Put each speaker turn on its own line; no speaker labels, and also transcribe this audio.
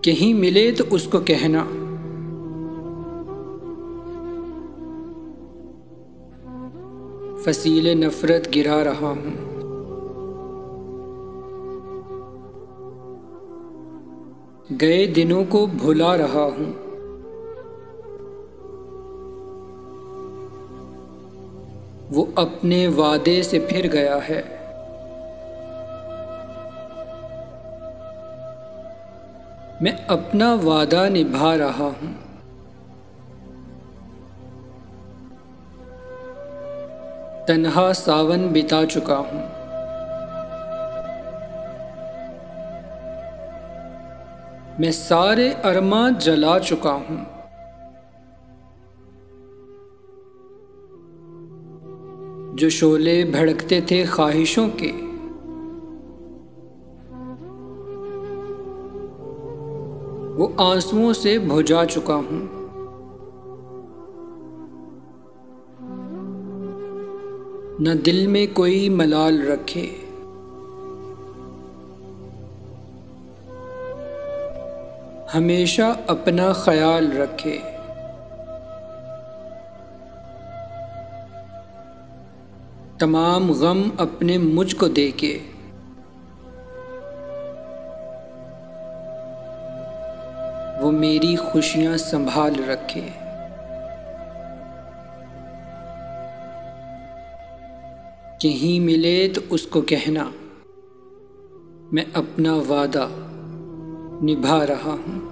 कहीं मिले तो उसको कहना, फसीले नफरत गिरा रहा हूँ। गए दिनों को भुला रहा हूँ। वो अपने वादे से फिर गया है। मैं अपना वादा निभा रहा हूँ। तन्हा सावन बिता चुका हूँ। मैं सारे अरमान जला चुका हूँ। जो शोले भड़कते थे ख्वाहिशों के, वो आंसुओं से बुझा चुका हूँ। न दिल में कोई मलाल रखे, हमेशा अपना ख्याल रखे। तमाम गम अपने मुझ को देके, वो मेरी खुशियां संभाल रखे। कहीं मिले तो उसको कहना, मैं अपना वादा निभा रहा हूँ।